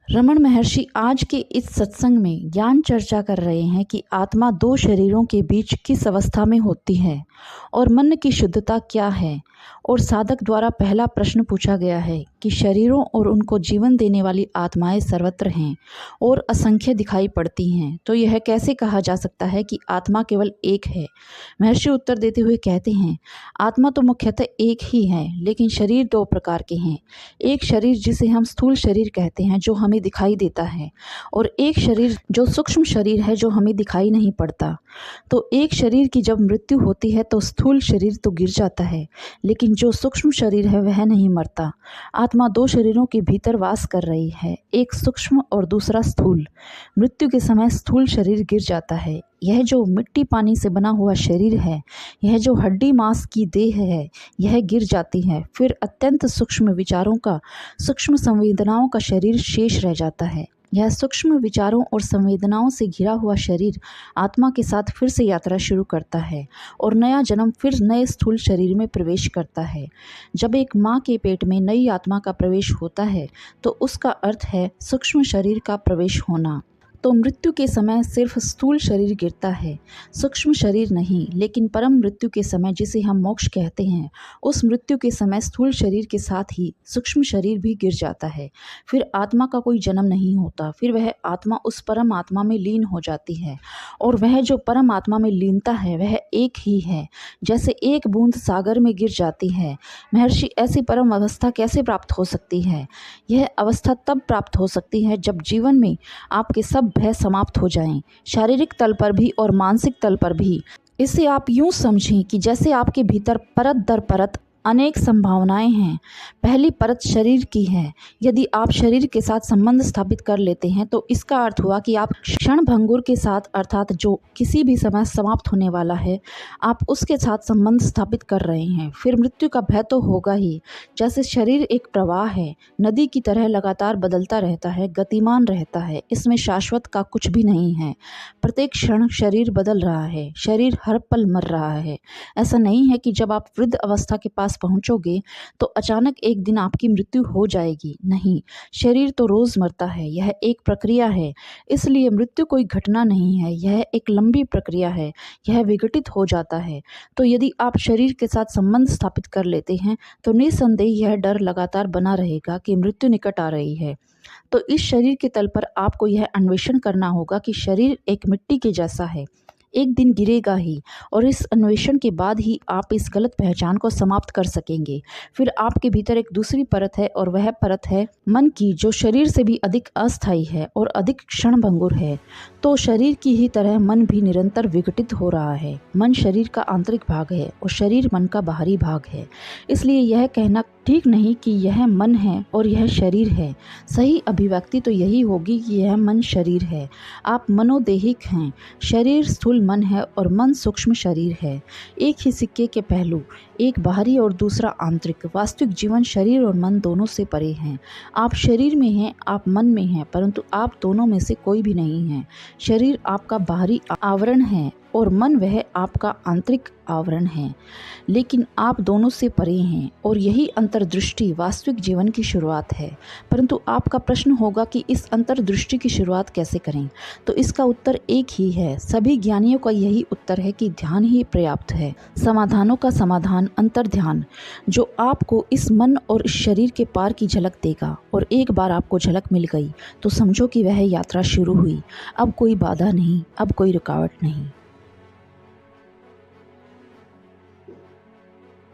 रमन महर्षि आज के इस सत्संग में ज्ञान चर्चा कर रहे हैं कि आत्मा दो शरीरों के बीच किस अवस्था में होती है और मन की शुद्धता क्या है। और साधक द्वारा पहला प्रश्न पूछा गया है कि शरीरों और उनको जीवन देने वाली आत्माएं सर्वत्र हैं और असंख्य दिखाई पड़ती हैं, तो यह कैसे कहा जा सकता है कि आत्मा केवल एक है। महर्षि उत्तर देते हुए कहते हैं, आत्मा तो मुख्यतः एक ही है, लेकिन शरीर दो प्रकार के हैं। एक शरीर जिसे हम स्थूल शरीर कहते हैं, जो हमें दिखाई देता है, और एक शरीर जो सूक्ष्म शरीर है, जो हमें दिखाई नहीं पड़ता। तो एक शरीर की जब मृत्यु होती है तो स्थूल शरीर तो गिर जाता है, लेकिन जो सूक्ष्म शरीर है वह नहीं मरता। आत्मा दो शरीरों के भीतर वास कर रही है, एक सूक्ष्म और दूसरा स्थूल। मृत्यु के समय स्थूल शरीर गिर जाता है। यह जो मिट्टी पानी से बना हुआ शरीर है, यह जो हड्डी मांस की देह है, यह गिर जाती है। फिर अत्यंत सूक्ष्म विचारों का, सूक्ष्म संवेदनाओं का शरीर शेष रह जाता है। यह सूक्ष्म विचारों और संवेदनाओं से घिरा हुआ शरीर आत्मा के साथ फिर से यात्रा शुरू करता है और नया जन्म फिर नए स्थूल शरीर में प्रवेश करता है। जब एक माँ के पेट में नई आत्मा का प्रवेश होता है तो उसका अर्थ है सूक्ष्म शरीर का प्रवेश होना। तो मृत्यु के समय सिर्फ स्थूल शरीर गिरता है, सूक्ष्म शरीर नहीं। लेकिन परम मृत्यु के समय, जिसे हम मोक्ष कहते हैं, उस मृत्यु के समय स्थूल शरीर के साथ ही सूक्ष्म शरीर भी गिर जाता है। फिर आत्मा का कोई जन्म नहीं होता, फिर वह आत्मा उस परम आत्मा में लीन हो जाती है। और वह जो परम आत्मा में लीनता है वह एक ही है, जैसे एक बूंद सागर में गिर जाती है। महर्षि, ऐसी परम अवस्था कैसे प्राप्त हो सकती है? यह अवस्था तब प्राप्त हो सकती है जब जीवन में आपके सब भय समाप्त हो जाएं, शारीरिक तल पर भी और मानसिक तल पर भी। इसे आप यूं समझें कि जैसे आपके भीतर परत दर परत अनेक संभावनाएं हैं। पहली परत शरीर की है। यदि आप शरीर के साथ संबंध स्थापित कर लेते हैं तो इसका अर्थ हुआ कि आप क्षण भंगुर के साथ, अर्थात जो किसी भी समय समाप्त होने वाला है, आप उसके साथ संबंध स्थापित कर रहे हैं। फिर मृत्यु का भय तो होगा ही। जैसे शरीर एक प्रवाह है, नदी की तरह लगातार बदलता रहता है, गतिमान रहता है। इसमें शाश्वत का कुछ भी नहीं है। प्रत्येक क्षण शरीर बदल रहा है, शरीर हर पल मर रहा है। ऐसा नहीं है कि जब आप वृद्ध अवस्था के पास पहुंचोगे तो अचानक एक दिन आपकी मृत्यु हो जाएगी। नहीं, शरीर तो रोज मरता है। यह एक प्रक्रिया है। इसलिए मृत्यु कोई घटना नहीं है, यह एक लंबी प्रक्रिया है। यह विघटित हो जाता है। तो यदि आप शरीर के साथ संबंध स्थापित कर लेते हैं तो निसंदेह यह डर लगातार बना रहेगा कि मृत्यु निकट आ रही है। तो इस शरीर के तल पर आपको यह अन्वेषण करना होगा कि शरीर एक मिट्टी के जैसा है, एक दिन गिरेगा ही। और इस अन्वेषण के बाद ही आप इस गलत पहचान को समाप्त कर सकेंगे। फिर आपके भीतर एक दूसरी परत है, और वह परत है मन की, जो शरीर से भी अधिक अस्थायी है और अधिक क्षणभंगुर है। तो शरीर की ही तरह मन भी निरंतर विघटित हो रहा है। मन शरीर का आंतरिक भाग है और शरीर मन का बाहरी भाग है। इसलिए यह कहना ठीक नहीं कि यह मन है और यह शरीर है। सही अभिव्यक्ति तो यही होगी कि यह मन शरीर है। आप मनोदेहिक हैं। शरीर स्थूल मन है और मन सूक्ष्म शरीर है। एक ही सिक्के के पहलू, एक बाहरी और दूसरा आंतरिक। वास्तविक जीवन शरीर और मन दोनों से परे हैं। आप शरीर में हैं, आप मन में हैं, परंतु आप दोनों में से कोई भी नहीं है। शरीर आपका बाहरी आवरण है और मन वह आपका आंतरिक आवरण है, लेकिन आप दोनों से परे हैं। और यही अंतर्दृष्टि वास्तविक जीवन की शुरुआत है। परंतु आपका प्रश्न होगा कि इस अंतर्दृष्टि की शुरुआत कैसे करें? तो इसका उत्तर एक ही है। सभी ज्ञानियों का यही उत्तर है कि ध्यान ही पर्याप्त है। समाधानों का समाधान अंतर्ध्यान, जो आपको इस मन और इस शरीर के पार की झलक देगा। और एक बार आपको झलक मिल गई तो समझो कि वह यात्रा शुरू हुई। अब कोई बाधा नहीं, अब कोई रुकावट नहीं।